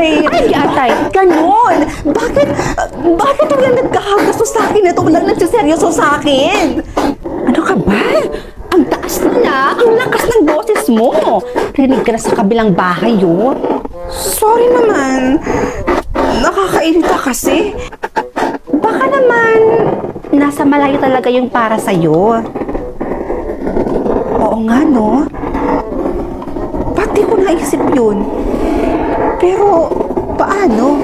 Ay, Ay, atay. ganon. Bakit walang nagkakagasto sa akin ito? Walang nagsiseryoso sa akin. Ano ka ba? Ang taas na, ang lakas ng boses mo. Rinig ka na sa kabilang bahay, oh. Sorry naman. Nakakairita kasi. Baka naman, nasa malayo talaga yung para sa'yo. Oo nga, no? Ba't di ko naisip yun? Pero, paano?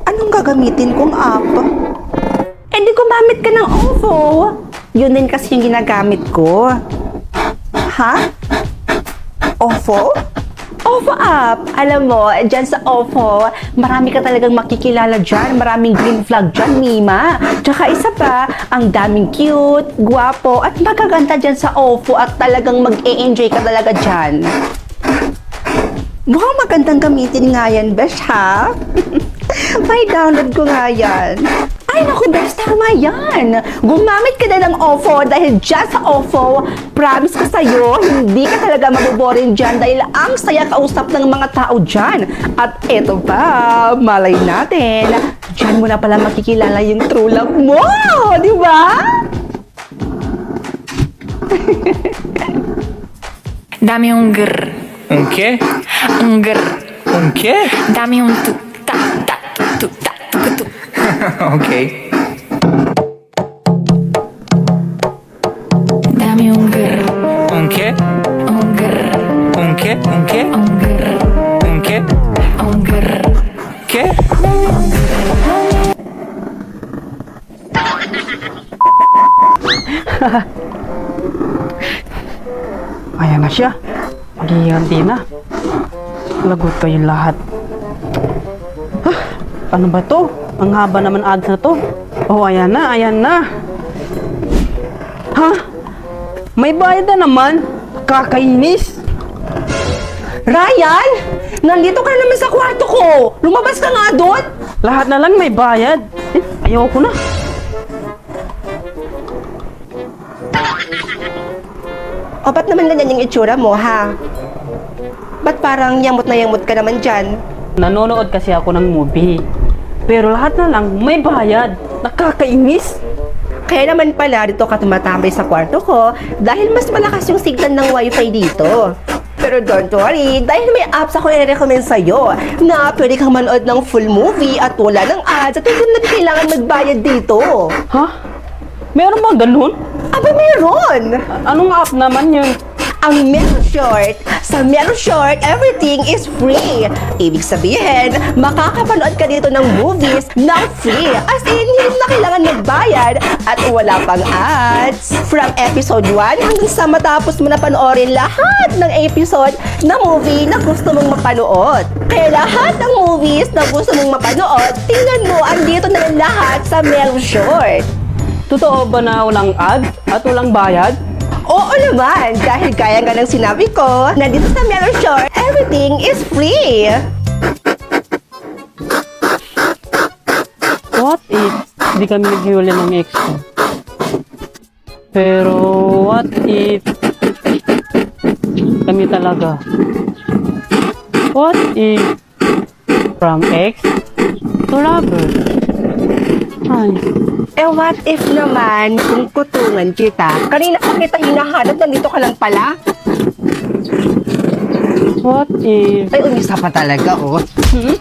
Anong gagamitin kong app? Eh di gumamit ka ng OVO. Yun din kasi yung ginagamit ko. Ha? OVO? OVO app. Alam mo, dyan sa OVO, marami ka talagang makikilala dyan. Maraming green flag dyan, Mima. Tsaka isa pa, ang daming cute, guwapo, at magaganda dyan sa OVO at talagang mag-e-enjoy ka talaga dyan. Mukhang magandang gamitin nga yan, Besh, ha? May download ko nga yan. Ay, naku, best, tama yan. Gumamit ka na ng OVO dahil dyan sa OVO, promise ko sa'yo, hindi ka talaga maboboring dyan dahil ang saya kausap ng mga tao dyan. At eto pa, malay natin, dyan mo na pala makikilala yung true love mo, di ba? Dame un grr, Un qué? un grr. Un qué? Dame un tu ta ta tu ta tu. Ok. Dame un grr, Un qué? un grr, Un qué? Un qué? un grr, Un qué? un grr. ¿Qué? Ayan na siya. Maghihiganti na. Lagot kayong lahat. Ano ba to? Ang haba naman ads na to. Oh, ayan na, ayan na. Ha? May bayad na naman? Kakainis. Ryan, nandito ka naman sa kwarto ko. Lumabas ka nga doon. Lahat na lang may bayad. Ayoko na. O, ba't naman ganyan yung itsura mo, ha? Ba't parang yamot na yamot ka naman dyan? Nanonood kasi ako ng movie. Pero lahat na lang may bayad. Nakakainis. Kaya naman pala dito ka tumatambay sa kwarto ko dahil mas malakas yung signal ng wifi dito. Pero don't worry, dahil may apps ako i-recommend sa'yo na pwede kang manood ng full movie at wala ng ads at hindi mo na kailangan magbayad dito. Ha? Meron ba ganun? Aba, meron! Anong app naman yun? Ang Melshort. Sa Melshort, everything is free. Ibig sabihin, makakapanood ka dito ng movies na free. As in, hindi na kailangan magbayad at wala pang ads. From episode 1 hanggang sa matapos mo na panoorin lahat ng episode na movie na gusto mong mapanood. Kaya lahat ng movies na gusto mong mapanood, tingnan mo, andito na lang lahat sa Melshort. Totoo ba na walang ads at walang bayad? Oo naman, dahil kaya nga ng sinabi ko, nandito sa Melshort, everything is free. What if di kami naghiwalay ng ex ko? Pero what if kami talaga? What if from ex to lover? Ay, What if naman kung kutungan kita? Kanina pa kita hinahanap, nandito ka lang pala. what if? Ay, umisa pa talaga, oh.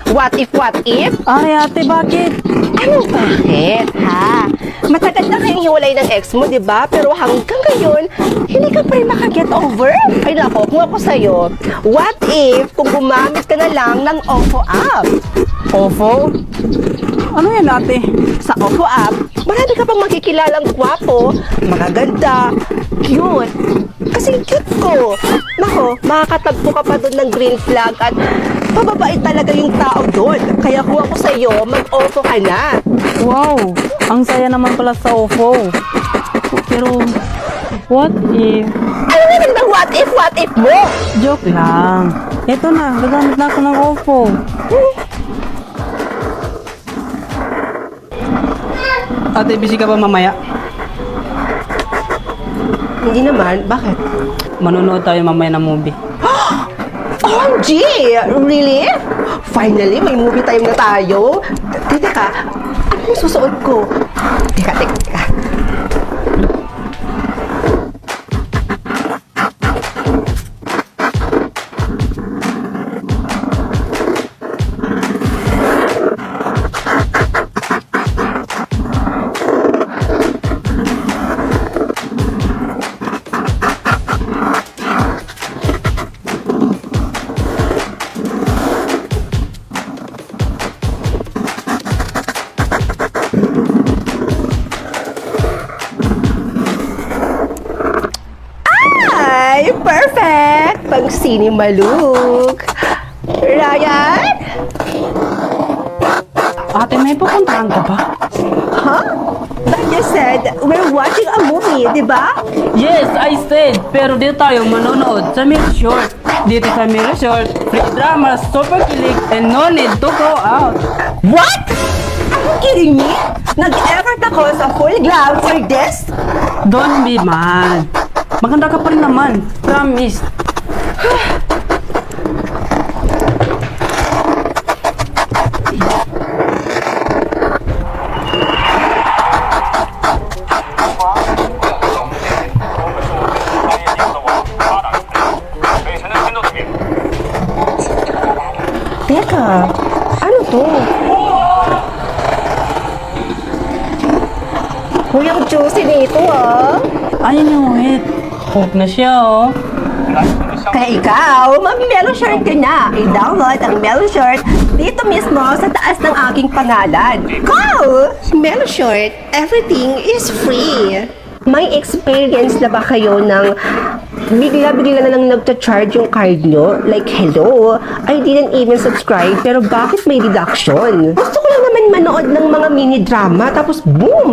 What if, what if? Ay, ate, bakit? Ano bakit, ha? Matagal na kayong hiwalay ng ex mo, di ba? Pero hanggang ngayon, hindi ka pa rin makaget over. Ay, nako, kung ako sa'yo, what if kung gumamit ka na lang ng OVO app? OVO? Ano yan, ate? Sa OVO app, marami ka pang makikilalang gwapo, magaganda, cute. Kasi cute ko. Nako, makakatagpo ka pa doon ng green flag at pababait talaga yung tao doon. Kaya kung ako sa'yo, mag-OVO ka na. Wow, ang saya naman pala sa OVO. Pero, what if? Ano naman bang what if mo? Joke lang. Ito na, gagamit na ako ng OVO. Ate, busy ka ba mamaya? Hindi naman. Bakit? Manonood tayo mamaya ng movie. OMG! Really? Finally, may movie time na tayo. Teka, ano yung susuot ko? Teka. Ay, perfect! Pang cinema look. Ryan? Ate, may pupuntahan ka ba? Huh? But you said we're watching a movie, di ba? Yes, I said. Pero dito tayo manonood sa Mirror Short. Dito sa Mirror Short, free drama, super kilig, and no need to go out. What? Are you kidding me? Nag-effort ako sa full glam for this? Don't be mad. Maganda ka pa rin naman. Promise. Teka, ano to? Kuyang juicy nito ah. Ayun yung hit. Hook na siya, oh. Kaya ikaw, mag-Mellow Shirt ka na. I-download ang Mellow Shirt dito mismo sa taas ng aking pangalan. Go! Mellow Shirt, everything is free. May experience na ba kayo ng bigla-bigla na lang nagcha-charge yung card nyo? Like, hello, I didn't even subscribe, pero bakit may deduction? Gusto ko lang naman manood ng mga mini-drama, tapos boom!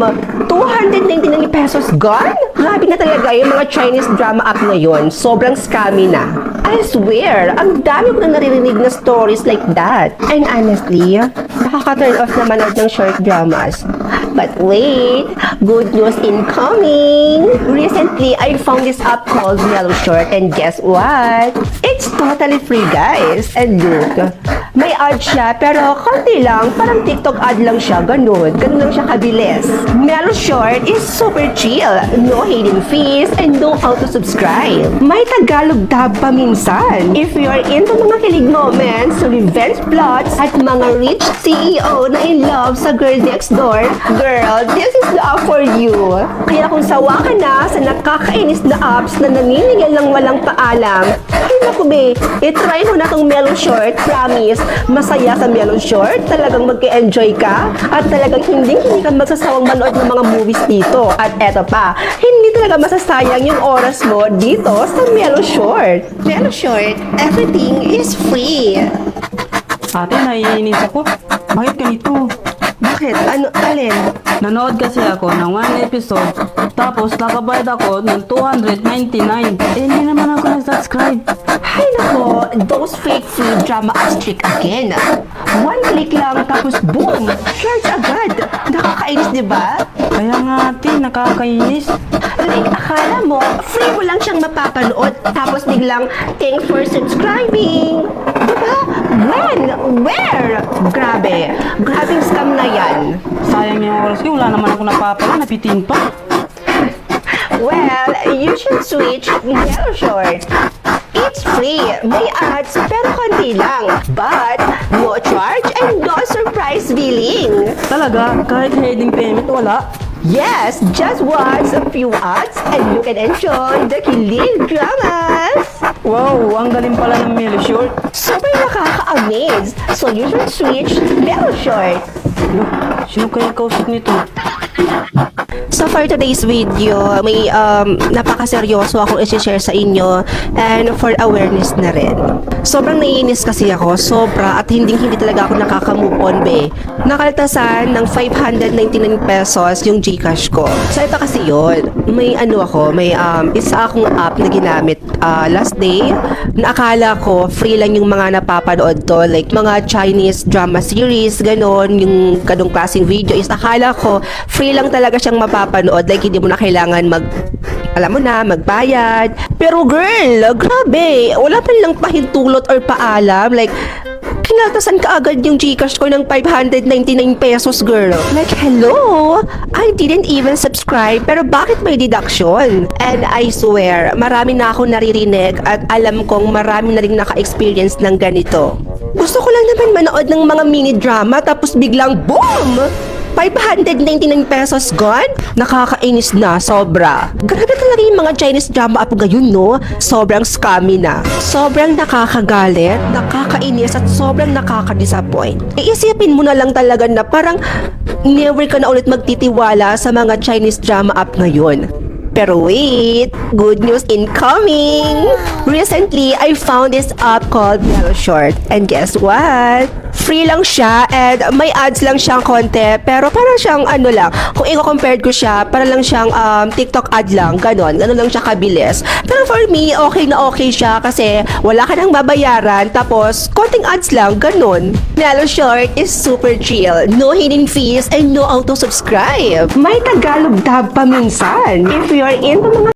299 pesos gone? Grabe na talaga yung mga Chinese drama app na yon. Sobrang scammy na. I swear, ang dami ko na naririnig na stories like that. And honestly, nakaka-turn off na manood ng short dramas. But wait, good news incoming! Recently, I found this app called Mellow Short, and guess what? It's totally free, guys. And look, may ad siya, pero konti lang, parang TikTok ad lang siya, ganun. Ganun lang siya kabilis. Mellow Short is super chill, no hidden fees, and no auto-subscribe. May Tagalog dub pa minsan. If you're into mga kilig moments, revenge plots, at mga rich CEO na in love sa girl next door, girl, this is the app for you. Kaya kung sawa ka na sa nakakainis na apps na naniningil ng walang paalam, ay naku be, itry mo na tong Mellow Short. Promise, masaya sa Mellow Short, talagang mag-enjoy ka, at talagang hindi ka magsasawang manood ng mga movies dito. At eto pa, hindi talaga masasayang yung oras mo dito sa Mellow Short. Mellow Short, everything is free. Ate, naiinis ako. Bakit ganito? Bakit? Ano, alin? Nanood kasi ako ng 1 episode, tapos nakabayad ako ng 299. Eh, hindi naman ako nag-subscribe. Ay nako, those fake free drama apps trick again. One click lang, tapos boom, charge agad. Nakakainis, di ba? Kaya nga ate, nakakainis. Like, akala mo, free mo lang siyang mapapanood, tapos biglang, thanks for subscribing. Diba? When? Where? Grabe. Grabing scam na yan. Sayang yung oras ko, wala naman ako napapala, napitin pa. Well, you should switch Mellow Short. It's free. May ads, pero konti lang. But, no charge and no surprise billing. Talaga, kahit heading payment, wala. Yes, just watch a few ads and you can enjoy the kilig dramas. Wow, ang galing pala ng Mellow Short. Super nakaka-amaze. So you should switch Mellow Short. Sino kaya kausap nito? So for today's video, may napakaseryoso akong i-share sa inyo and for awareness na rin. Sobrang naiinis kasi ako, sobra, at hindi talaga ako nakaka-move on, be. Nakaltasan ng 599 pesos yung Gcash ko. So ito kasi yun, may isa akong app na ginamit last day, na akala ko free lang yung mga napapanood to, like mga Chinese drama series, ganon, yung ganong klaseng video is akala ko free lang talaga siyang mapapanood, like hindi mo na kailangan magbayad. Pero girl, grabe, wala pa nilang pahintulot or paalam, like Kinaltasan ka agad yung Gcash ko ng 599 pesos, girl. Like, hello? I didn't even subscribe, pero bakit may deduction? And I swear, marami na ako naririnig at alam kong marami na rin naka-experience ng ganito. Gusto ko lang naman manood ng mga mini-drama tapos biglang boom! 599 pesos gone? Nakakainis na, sobra. Grabe talaga yung mga Chinese drama app ngayon, no? Sobrang scammy na. Sobrang nakakagalit, nakakainis at sobrang nakaka-disappoint. Iisipin mo na lang talaga na parang never ka na ulit magtitiwala sa mga Chinese drama app ngayon. Pero wait, good news incoming! Recently, I found this app called Mellow Short. And guess what? Free lang siya and may ads lang siyang konti. Pero parang siyang ano lang, kung i-compare ko siya, parang lang siyang TikTok ad lang. Ganon lang siya kabilis. Pero for me, okay na okay siya kasi wala ka nang babayaran. Tapos, konting ads lang, ganon. Mellow Short is super chill. No hidden fees and no auto-subscribe. May Tagalog dub pa minsan. If you're into mga